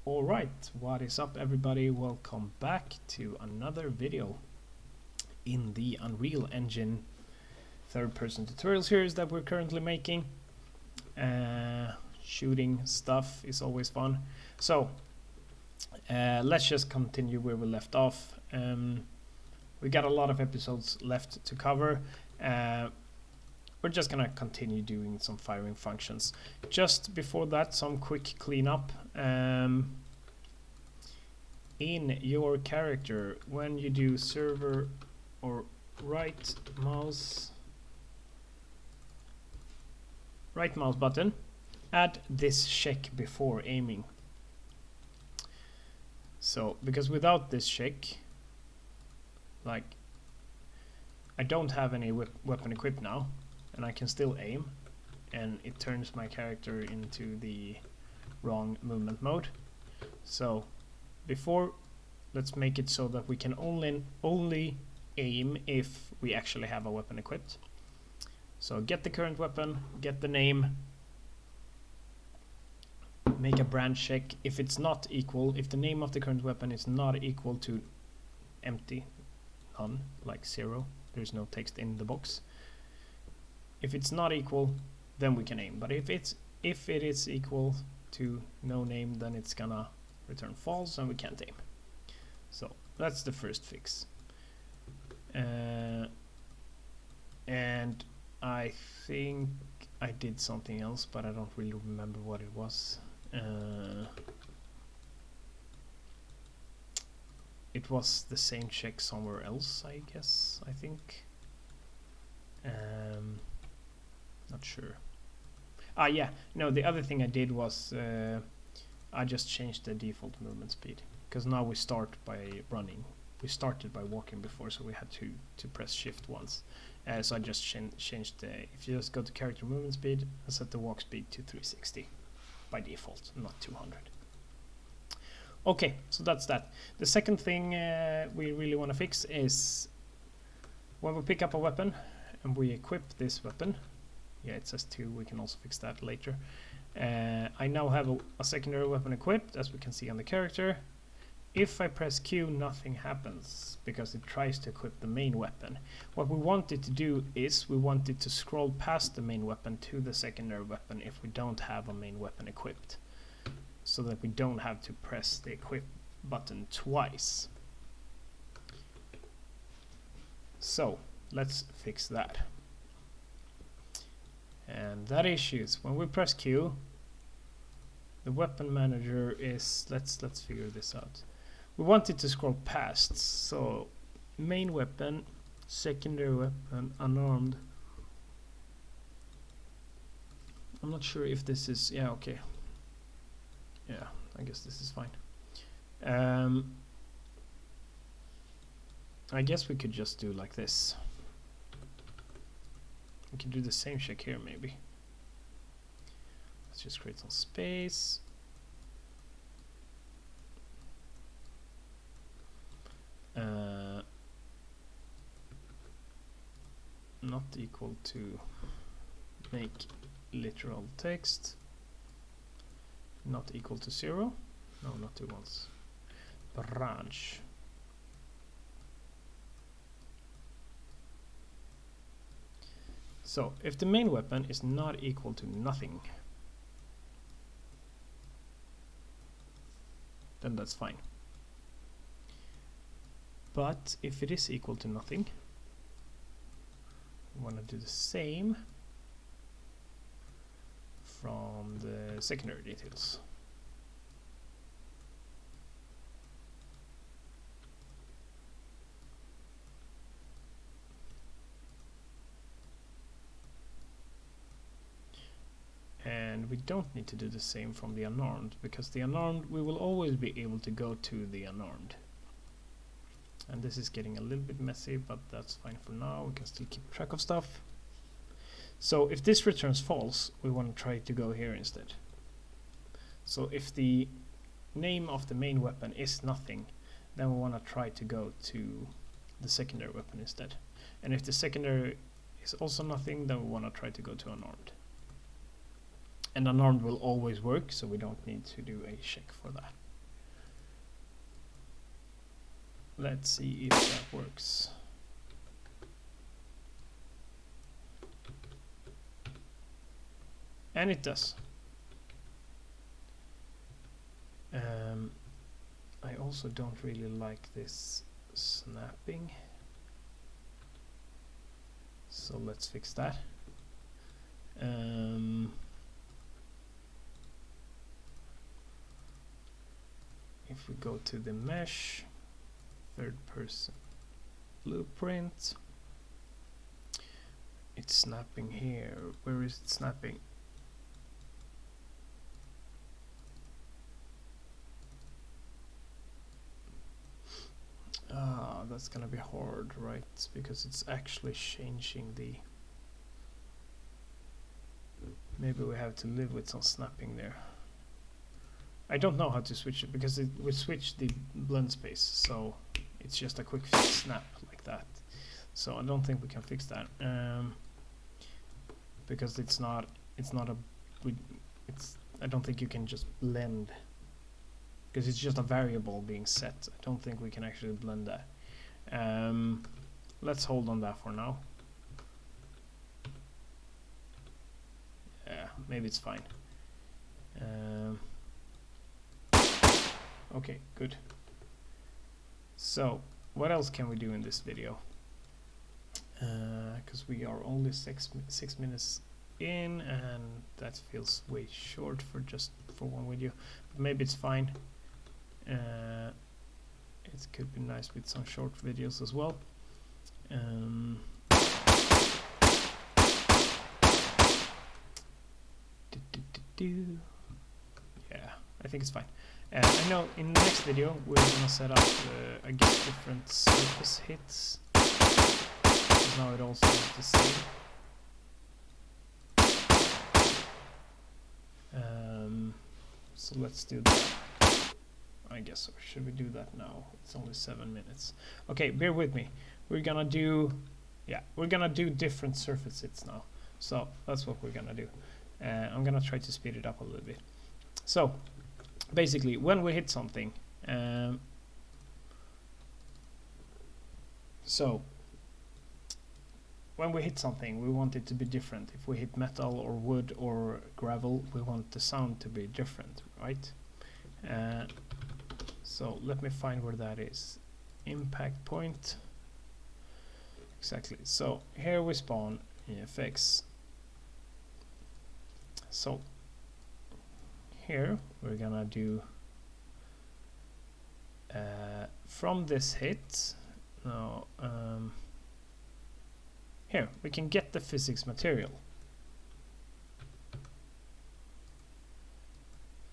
Alright, what is up everybody? Welcome back to another video in the Unreal Engine third-person tutorial series that we're currently making. Shooting stuff is always fun. So, let's just continue where we left off. We got a lot of episodes left to cover. We're just gonna continue doing some firing functions. Just before that, some quick cleanup. In your character, when you do server or right mouse button, add this check before aiming. So, because without this check, like, I don't have any weapon equipped now, and I can still aim, and it turns my character into the wrong movement mode. So before, let's make it so that we can only aim if we actually have a weapon equipped. So get the current weapon, get the name, make a branch check. If it's not equal, if the name of the current weapon is not equal to empty, none, like 0, there's no text in the box. If it's not equal, then we can aim. But if it is equal to no name, then it's gonna return false and we can't aim. So that's the first fix. And I think I did something else, but I don't really remember what it was. It was the same check somewhere else, I guess, I think. Not sure. Yeah, no, the other thing I did was I just changed the default movement speed, because now we start by running. We started by walking before, so we had to press shift once. So I just changed the, if you just go to character movement speed, I set the walk speed to 360 by default, not 200. Okay, so that's that. The second thing we really want to fix is when we pick up a weapon and we equip this weapon. Yeah, it says 2, we can also fix that later. I now have a secondary weapon equipped, as we can see on the character. If I press Q, nothing happens, because it tries to equip the main weapon. What we want it to do is, we want it to scroll past the main weapon to the secondary weapon if we don't have a main weapon equipped, so that we don't have to press the equip button twice. So, let's fix that. And that issue is when we press Q, the weapon manager is, let's figure this out. We want it to scroll past, so main weapon, secondary weapon, unarmed. I'm not sure if this is, yeah, okay. Yeah, I guess this is fine. I guess we could just do like this. We can do the same check here, maybe. Let's just create some space. Not equal to make literal text. Not equal to 0. No, not 2 ones. Branch. So, if the main weapon is not equal to nothing, then that's fine. But if it is equal to nothing, we want to do the same from the secondary details. And we don't need to do the same from the unarmed, because the unarmed, we will always be able to go to the unarmed. And this is getting a little bit messy, but that's fine for now. We can still keep track of stuff. So if this returns false, we want to try to go here instead. So if the name of the main weapon is nothing, then we want to try to go to the secondary weapon instead. And if the secondary is also nothing, then we want to try to go to unarmed. And unarmed will always work, so we don't need to do a check for that. let's see if that works. And it does. I also don't really like this snapping, so let's fix that. If we go to the mesh, third person blueprint, it's snapping here. Where is it snapping? That's gonna be hard, right? Because it's actually changing the... Maybe we have to live with some snapping there. I don't know how to switch it because we switched the blend space, so it's just a quick snap like that. So I don't think we can fix that because it's not a... I don't think you can just blend, because it's just a variable being set. I don't think we can actually blend that. Let's hold on that for now. Yeah, maybe it's fine. Okay, good. So, what else can we do in this video? Because we are only six minutes in, and that feels way short for one video. But maybe it's fine. It could be nice with some short videos as well. Yeah, I think it's fine. I know in the next video we're gonna set up, I guess, different surface hits. Now it also is the same. So let's do that. I guess, or should we do that now? It's only 7 minutes. Okay, bear with me. We're gonna do different surface hits now. So that's what we're gonna do. I'm gonna try to speed it up a little bit. So basically, when we hit something, we want it to be different. If we hit metal or wood or gravel, we want the sound to be different, right? So let me find where that is. Impact point. Exactly. So here we spawn in effects. So here we're gonna do from this hit. Now here we can get the physics material.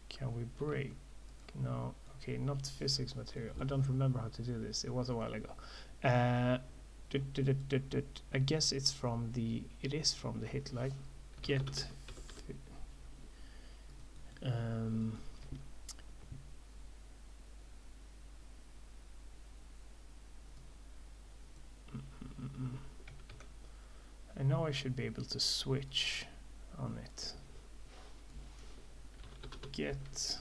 Can we break? No. Okay, not physics material. I don't remember how to do this. It was a while ago. I guess it's from the... It is from the hit light. Get... I know I should be able to switch on it. Get...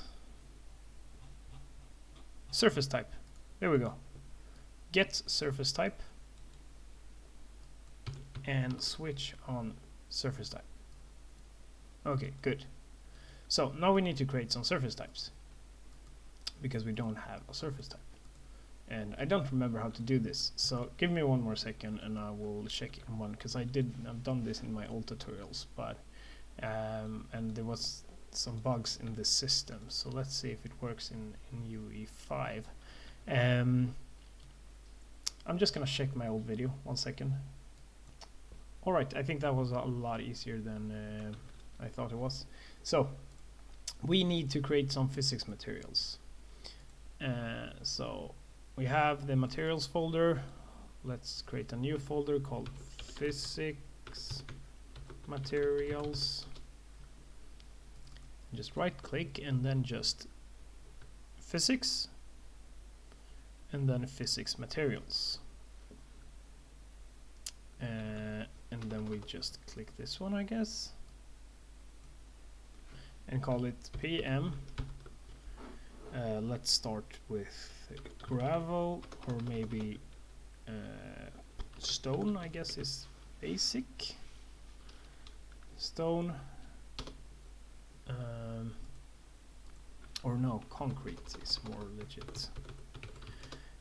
surface type. There we go. Get surface type and switch on surface type. Okay, good. So now we need to create some surface types because we don't have a surface type. And I don't remember how to do this. So give me one more second and I will check in one, because I've done this in my old tutorials, but and there was some bugs in the system. So let's see if it works in UE5. I'm just gonna check my old video. 1 second. Alright, I think that was a lot easier than I thought it was. So we need to create some physics materials. So we have the materials folder. Let's create a new folder called physics materials. Just right click and then just physics and then physics materials. And then we just click this one, I guess, and call it PM. Let's start with say gravel, or maybe stone, I guess is basic. Stone. Or no, concrete is more legit.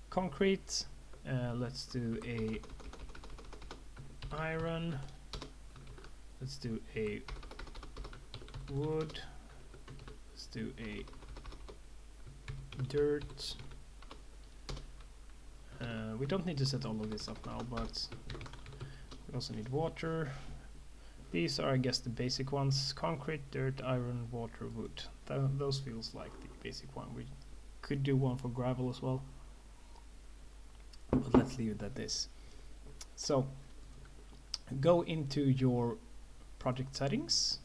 Concrete. Let's do a iron. Let's do a wood. Let's do a dirt. We don't need to set all of this up now, but we also need water. These are, I guess, the basic ones: concrete, dirt, iron, water, wood. Those feels like the basic one. We could do one for gravel as well, but let's leave it at this. So go into your project settings,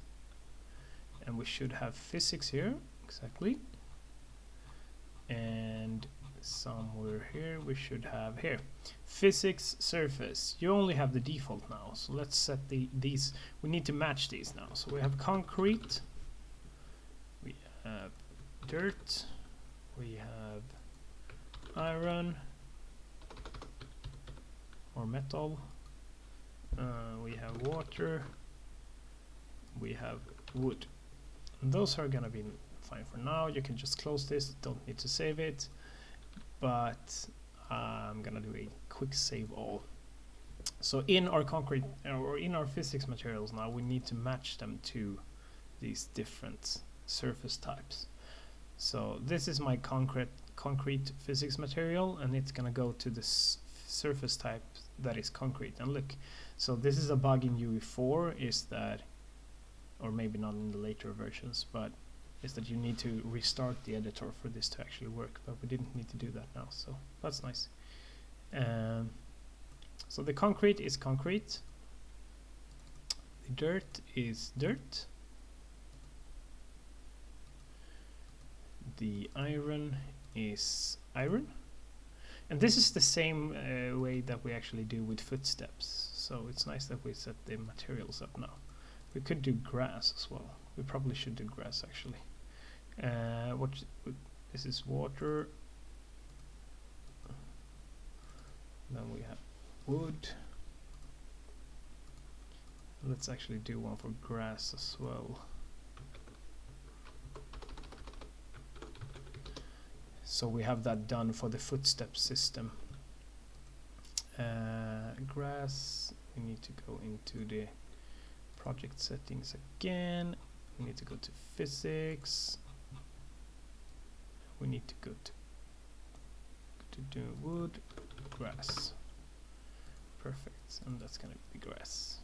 and we should have physics here, exactly, and somewhere here we should have here physics surface. You only have the default now, so let's set these. We need to match these now. So we have concrete, we have dirt, we have iron or metal, we have water, we have wood. And those are gonna be fine for now. You can just close this, don't need to save it, but I'm gonna do a quick save all. So in our concrete or in our physics materials now, we need to match them to these different surface types. So this is my concrete physics material, and it's gonna go to this surface type that is concrete. And look, so this is a bug in UE4, is that, or maybe not in the later versions, but is that you need to restart the editor for this to actually work, but we didn't need to do that now, so that's nice. So the concrete is concrete, the dirt is dirt, the iron is iron, and this is the same way that we actually do with footsteps, so it's nice that we set the materials up now. We could do grass as well. We probably should do grass actually. This is water. Then we have wood. Let's actually do one for grass as well. So we have that done for the footstep system. Grass, we need to go into the project settings again. We need to go to physics. We need to go to do wood, grass. Perfect, and that's gonna be grass.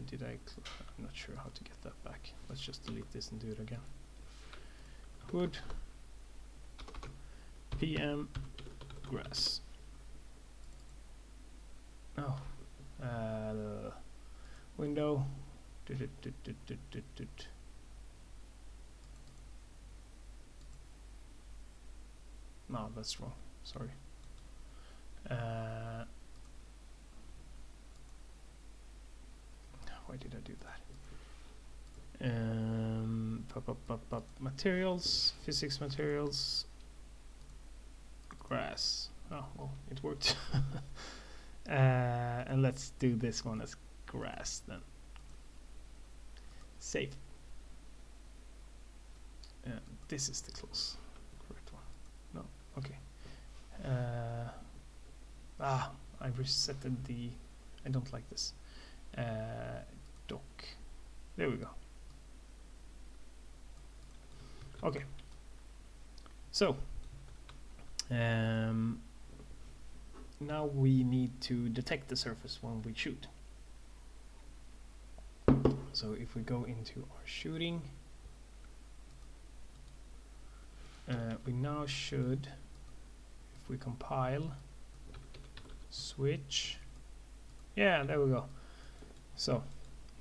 Did I? I'm not sure how to get that back. Let's just delete this and do it again. Wood, PM, grass. Oh, window. No, that's wrong. Sorry. Why did I do that? Materials, physics materials, grass. Oh, well, it worked. And let's do this one as grass then. Save. This is the correct one. No, okay. I resetted the. I don't like this. Dock. There we go. Okay. So now we need to detect the surface when we shoot. So if we go into our shooting, we now should, if we compile, switch, yeah, there we go. So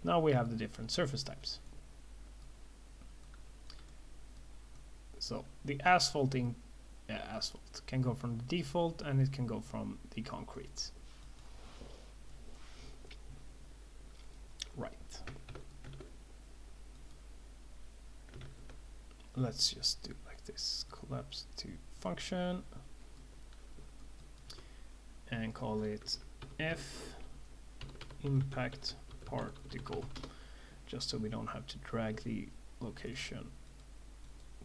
now we have the different surface types. So the asphalting asphalt can go from the default, and it can go from the concrete. Right. let's just do like this, collapse to function and call it f impact particle, just so we don't have to drag the location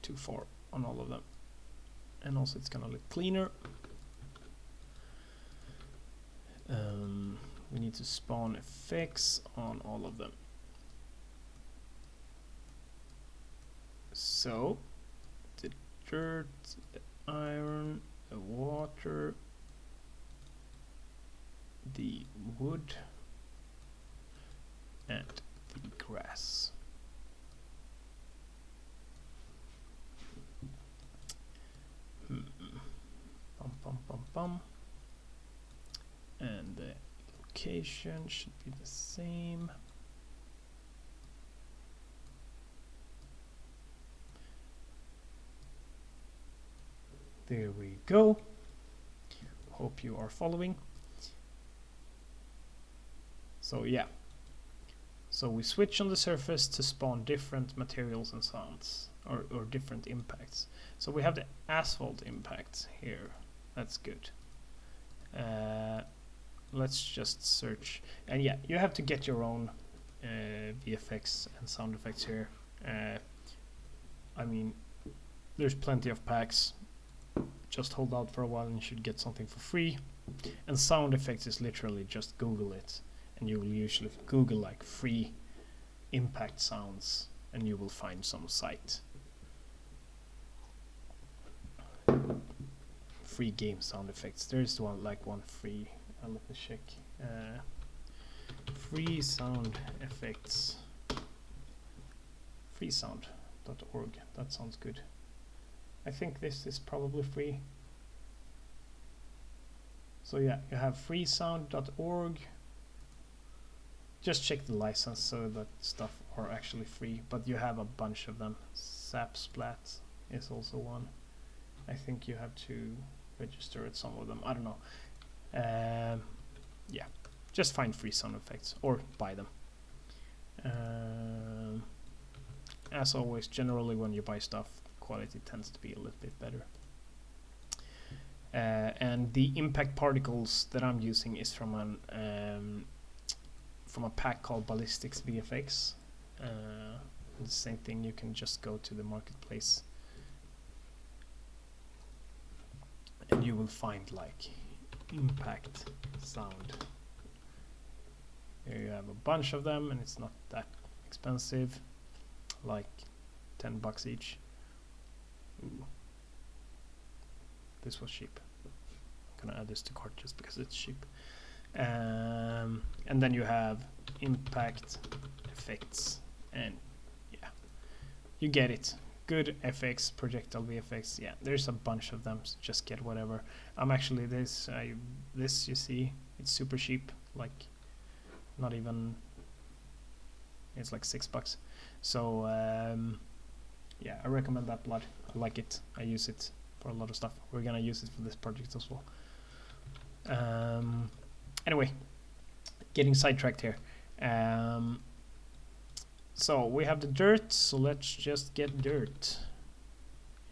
too far on all of them. And also it's gonna look cleaner. We need to spawn effects on all of them. So the dirt, the iron, the water, the wood, and the grass. Bum, bum, bum, bum. And the location should be the same. There we go. Hope you are following. So yeah. So we switch on the surface to spawn different materials and sounds, or different impacts. So we have the asphalt impact here. That's good. Let's just search. And yeah, you have to get your own VFX and sound effects here. I mean, there's plenty of packs. Just hold out for a while and you should get something for free. And sound effects is literally just Google it, and you will usually Google like free impact sounds and you will find some site. Free game sound effects. There's one free. Let me check. Free sound effects. Freesound.org. That sounds good. I think this is probably free. So yeah, you have freesound.org. Just check the license so that stuff are actually free, but you have a bunch of them. Sapsplat is also one. I think you have to register at some of them. I don't know. Yeah, just find free sound effects or buy them. As always, generally when you buy stuff, quality tends to be a little bit better. And the impact particles that I'm using is from a pack called Ballistics VFX. The same thing, you can just go to the marketplace and you will find like impact sound. Here you have a bunch of them and it's not that expensive, like $10 each. Ooh. This was cheap. I'm gonna add this to cart just because it's cheap. And then you have impact effects, and yeah, you get it. Good FX, projectile VFX. Yeah, there's a bunch of them. So just get whatever. I'm actually this you see, it's super cheap. Like, not even. It's like $6. So yeah, I recommend that blood. I like it. I use it for a lot of stuff. We're gonna use it for this project as well. Anyway, getting sidetracked here. So we have the dirt, so let's just get dirt.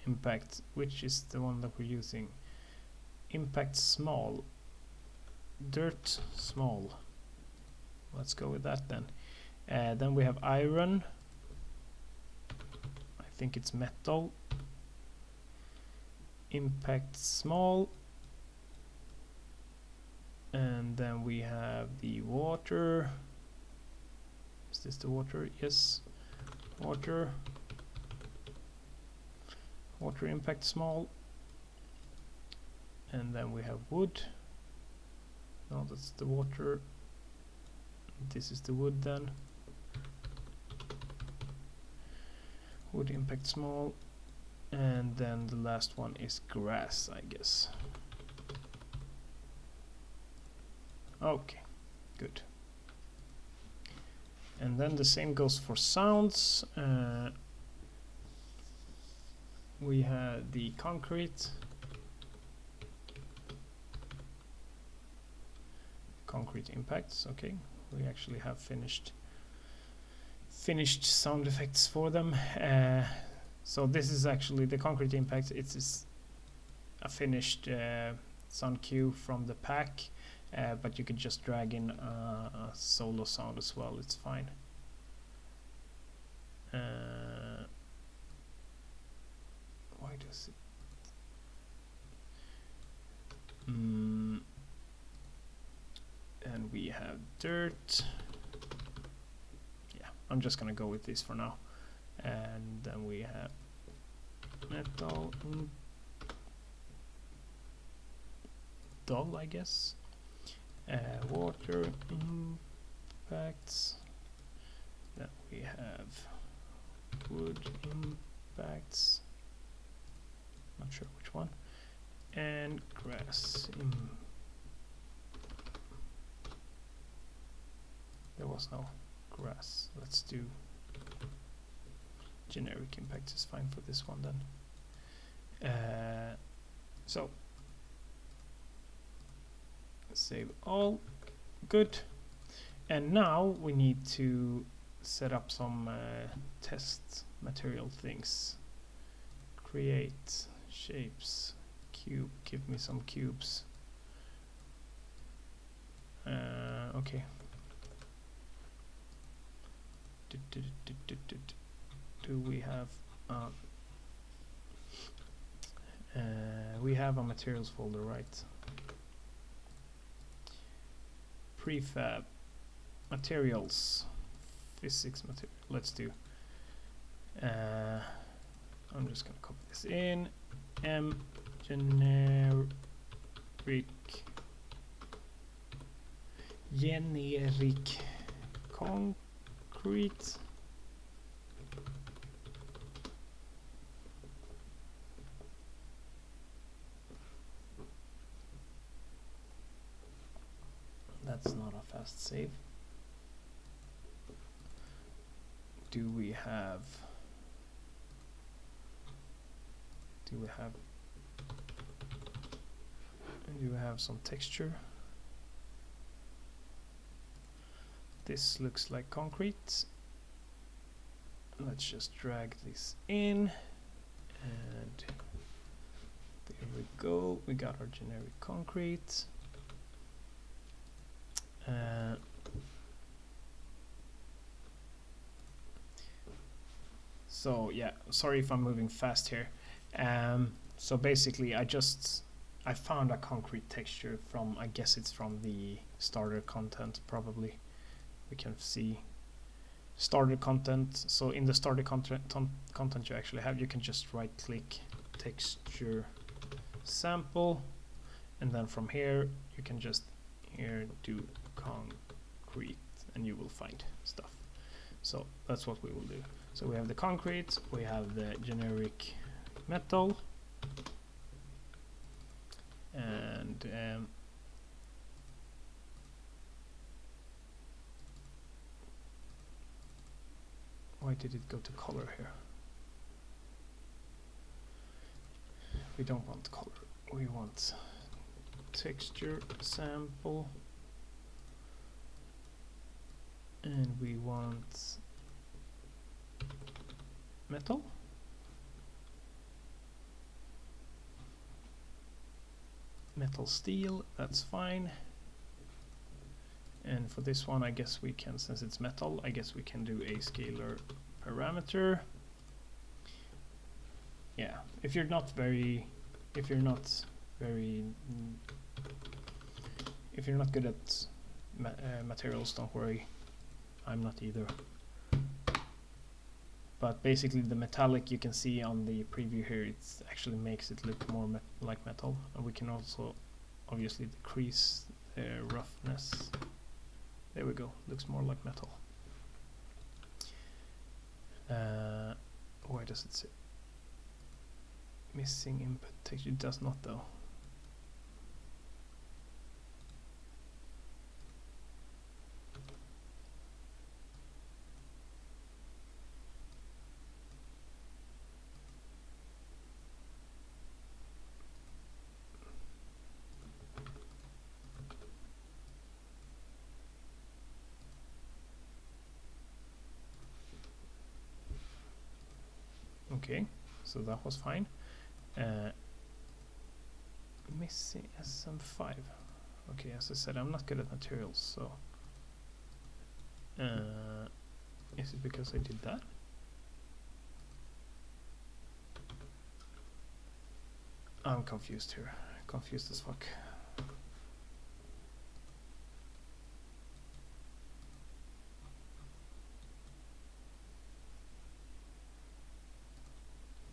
Impact, which is the one that we're using. Impact small. Dirt small. Let's go with that then. Then we have iron. I think it's metal. Impact small. And then we have the water. Is this the water? Yes. Water. Water impact small. And then we have wood. No, that's the water. This is the wood then. Wood impact small. And then the last one is grass, I guess. Okay, good. And then the same goes for sounds. We have the concrete. Concrete impacts, okay. We actually have finished sound effects for them. So this is actually the concrete impact. It's a finished sound cue from the pack, but you could just drag in a solo sound as well. It's fine. Why does it? And we have dirt. Yeah, I'm just gonna go with this for now. And then we have metal dull, I guess. Water impacts. Then we have wood impacts. Not sure which one. And grass. There was no grass. Let's do generic impact is fine for this one then. So save all. Good. And now we need to set up some test material things. Create shapes. Cube. Give me some cubes. Okay. Do we have we have a materials folder, right? Prefab materials, physics material. Let's do I'm just gonna copy this in. Generic concrete. That's not a fast save. Do we have some texture? This looks like concrete. Let's just drag this in, and there we go. We got our generic concrete. So yeah, sorry if I'm moving fast here. So basically I found a concrete texture from, I guess it's from the starter content, probably. We can see starter content. So in the starter content you actually have, you can just right click texture sample, and then from here you can just here do concrete and you will find stuff. So that's what we will do. So we have the concrete, we have the generic metal, and why did it go to color here? We don't want color, we want texture sample, and we want metal. Metal steel, that's fine. And for this one, I guess we can, since it's metal, I guess we can do a scalar parameter. Yeah, if you're not good at materials, don't worry. I'm not either. But basically the metallic you can see on the preview here, it actually makes it look more like metal. And we can also obviously decrease the roughness. There we go, looks more like metal. Why does it say missing input texture? It does not though. Okay. so that was fine. Missing SM5. Okay, as I said, I'm not good at materials, so is it because I did that? I'm confused here. Confused as fuck.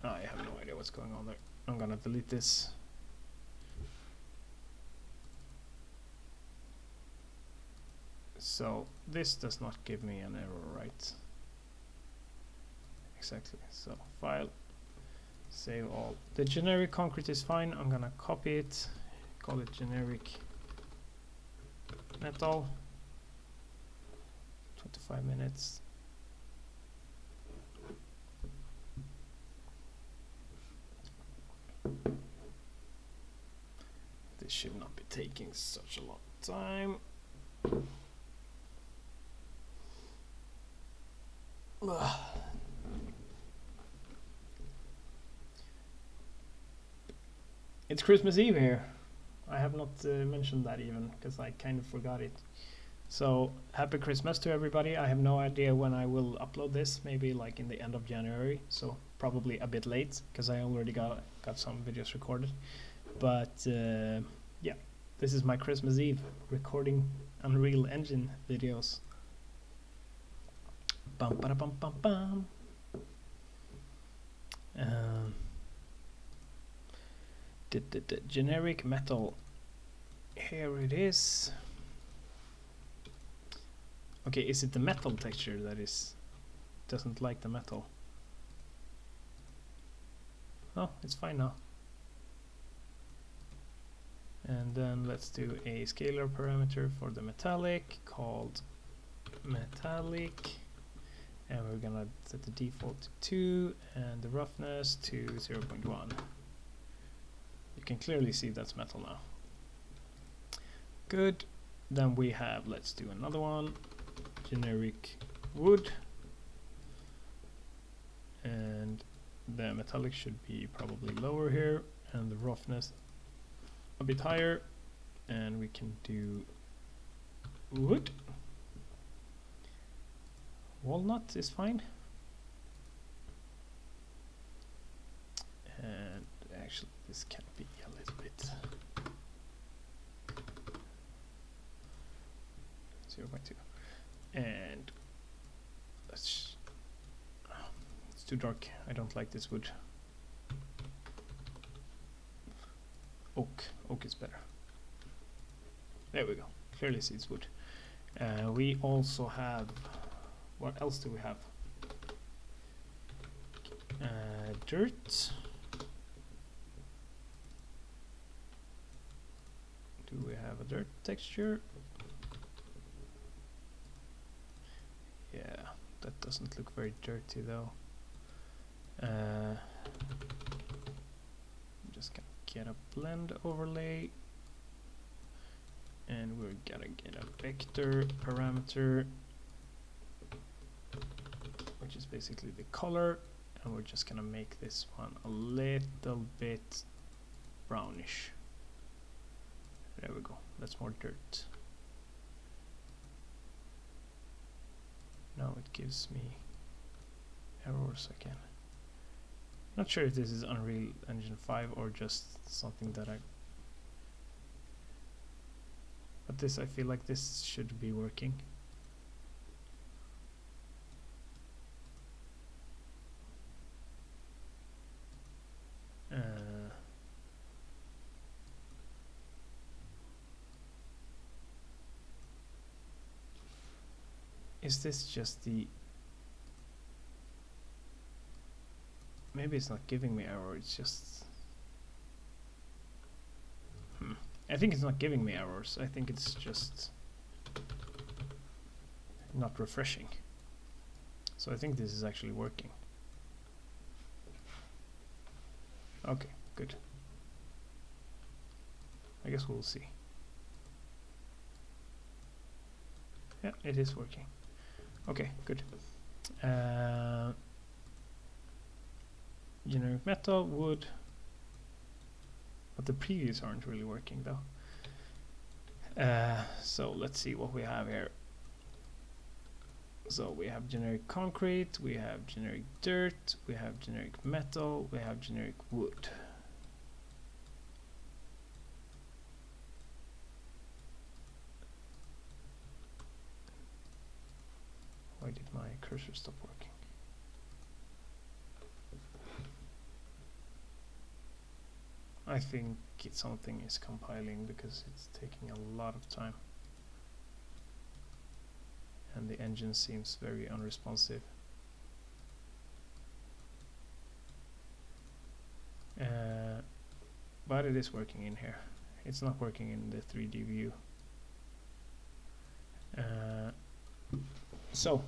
I have no idea what's going on there. I'm gonna delete this. So this does not give me an error, right? Exactly. So file, save all. The generic concrete is fine. I'm gonna copy it, call it generic metal. 25 minutes. This should not be taking such a long time. It's Christmas Eve here. I have not mentioned that even, because I kind of forgot it. So happy Christmas to everybody. I have no idea when I will upload this, maybe like in the end of January, so probably a bit late because I already got some videos recorded. But yeah, this is my Christmas Eve recording Unreal Engine videos. Bum ba bum bum bum. Generic metal. Here it is. Okay, is it the metal texture that doesn't like the metal? Oh, it's fine now. And then let's do a scalar parameter for the metallic called metallic, and we're gonna set the default to 2 and the roughness to 0.1. You can clearly see that's metal now. Good. Then we have, let's do another one, generic wood, and the metallic should be probably lower here and the roughness a bit higher, and we can do wood. Walnut is fine. And actually this can be a little bit 0.2. And it's too dark. I don't like this wood. Oak is better. There we go. Clearly see it's wood. We also have, what else do we have? Dirt. Do we have a dirt texture? Yeah, that doesn't look very dirty though. I'm just gonna get a blend overlay, and we're gonna get a vector parameter, which is basically the color, and we're just gonna make this one a little bit brownish. There we go. That's more dirt. Now it gives me errors again. Not sure if this is Unreal Engine 5 or just something that but this, I feel like this should be working. Is this just the... Maybe it's not giving me error, it's just... I think it's not giving me errors, I think it's just not refreshing. So I think this is actually working. Okay, good. I guess we'll see. Yeah, it is working. Okay, good. generic metal, wood, but the previews aren't really working though. So let's see what we have here. So we have generic concrete, we have generic dirt, we have generic metal, we have generic wood. Why did my cursor stop working? I think something is compiling because it's taking a lot of time. And the engine seems very unresponsive. But it is working in here. It's not working in the 3D view. So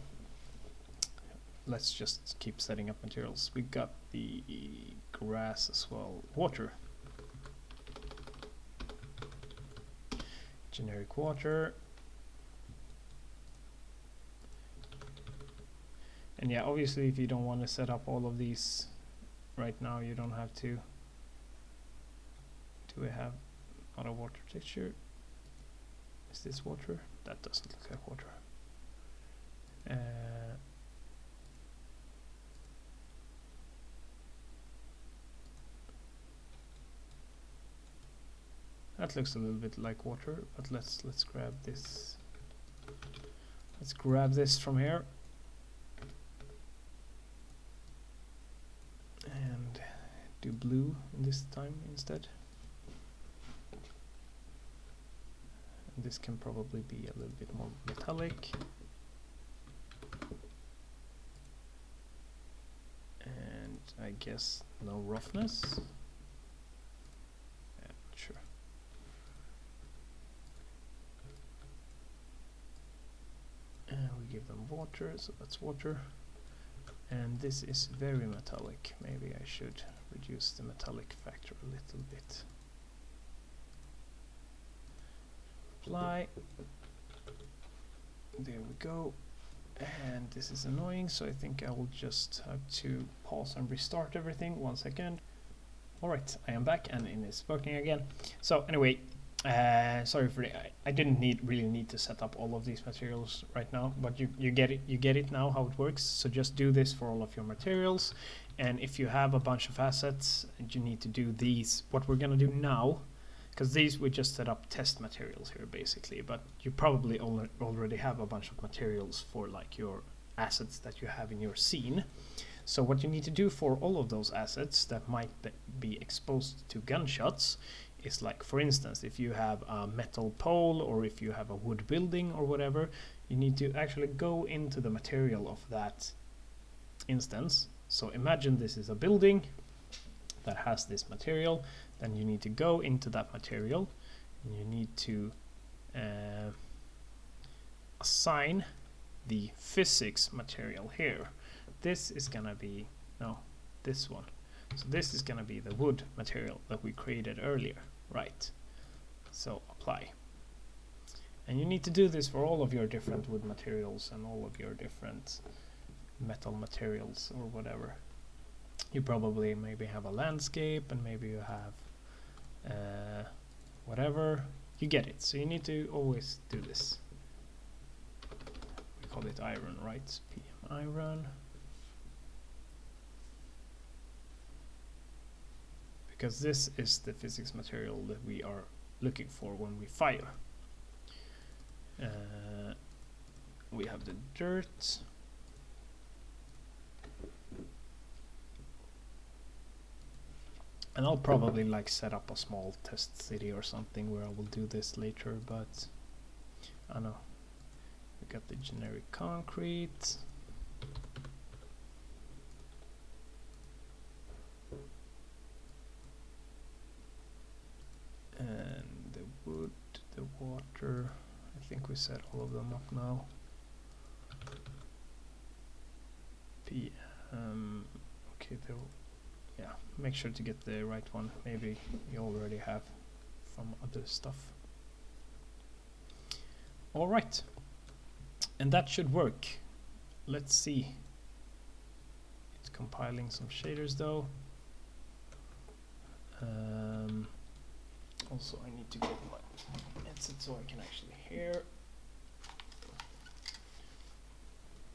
let's just keep setting up materials. We got the grass as well. Water. Generic water. And yeah, obviously if you don't want to set up all of these right now, you don't have to. Do we have not a water texture? Is this water? That doesn't look like water. That looks a little bit like water, but let's grab this. Let's grab this from here. And do blue in this time instead. And this can probably be a little bit more metallic. And I guess no roughness. Yeah, sure. And we give them water, so that's water. And this is very metallic. Maybe I should reduce the metallic factor a little bit. Apply. There we go. And this is annoying, so I think I will just have to pause and restart everything. 1 second. Alright, I am back and it is working again. So anyway, sorry for I didn't really need to set up all of these materials right now, but you get it now how it works. So just do this for all of your materials, and if you have a bunch of assets and you need to do these, what we're gonna do now, because these we just set up test materials here basically, but you probably already have a bunch of materials for like your assets that you have in your scene. So what you need to do for all of those assets that might be exposed to gunshots is, like, for instance, if you have a metal pole or if you have a wood building or whatever, you need to actually go into the material of that instance. So imagine this is a building that has this material, then you need to go into that material and you need to assign the physics material here. This is gonna be, no, this one. So this is gonna be the wood material that we created earlier, right? So apply. And you need to do this for all of your different wood materials and all of your different metal materials or whatever. You probably maybe have a landscape and maybe you have whatever. You get it. So you need to always do this. We call it iron, right? PM iron. Because this is the physics material that we are looking for when we fire. We have the dirt. And I'll probably like set up a small test city or something where I will do this later, but I don't know. We got the generic concrete. And the wood, the water. I think we set all of them up now. Okay, yeah, make sure to get the right one. Maybe you already have from other stuff. All right, and that should work. Let's see. It's compiling some shaders though. Also, I need to get my headset so I can actually hear.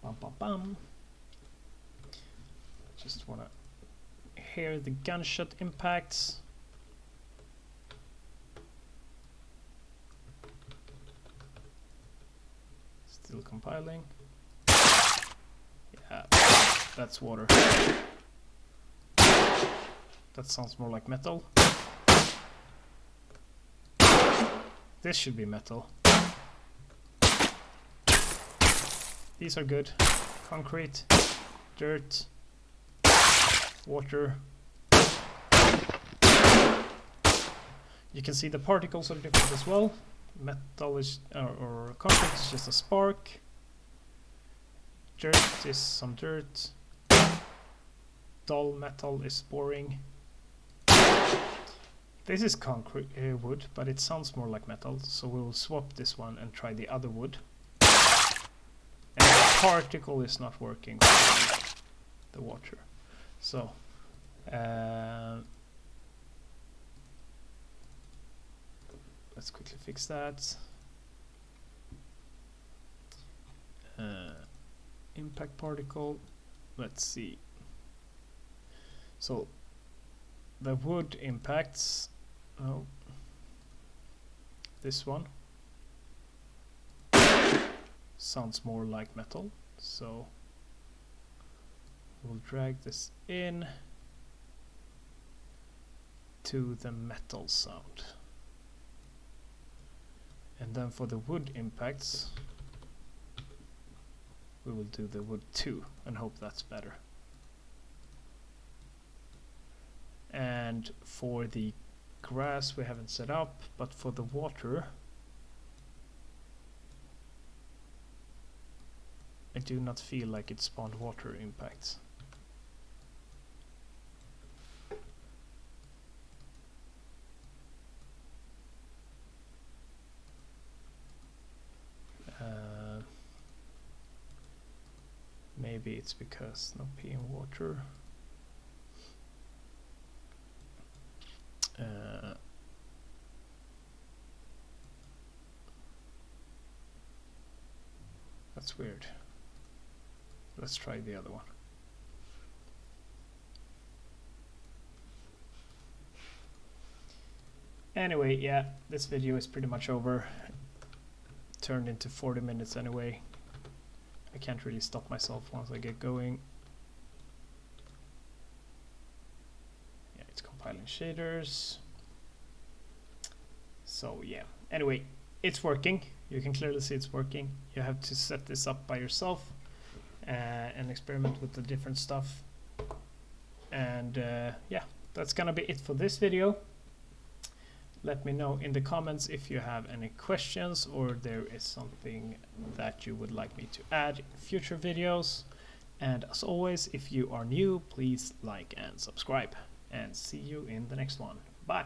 Bum, bum, bum. Just want to hear the gunshot impacts. Still compiling. Yeah, that's water. That sounds more like metal. This should be metal. These are good. Concrete, dirt, water. You can see the particles are different as well. Metal is, or concrete is just a spark. Dirt is some dirt. Dull metal is boring. This is concrete wood, but it sounds more like metal, so we will swap this one and try the other wood. And the particle is not working with the water. So let's quickly fix that. Impact particle. Let's see. So the wood impacts. Oh, this one sounds more like metal, so we'll drag this in to the metal sound. And then for the wood impacts, we will do the wood 2 and hope that's better. And for the grass we haven't set up, but for the water I do not feel like it spawned water impacts. Maybe it's because no P in water. That's weird. Let's try the other one. Anyway, yeah, this video is pretty much over. Turned into 40 minutes anyway. I can't really stop myself once I get going. Yeah, it's compiling shaders. So yeah, anyway, it's working. You can clearly see it's working. You have to set this up by yourself and experiment with the different stuff. And yeah, that's gonna be it for this video. Let me know in the comments if you have any questions or there is something that you would like me to add in future videos. And as always, if you are new, please like and subscribe. And see you in the next one. Bye!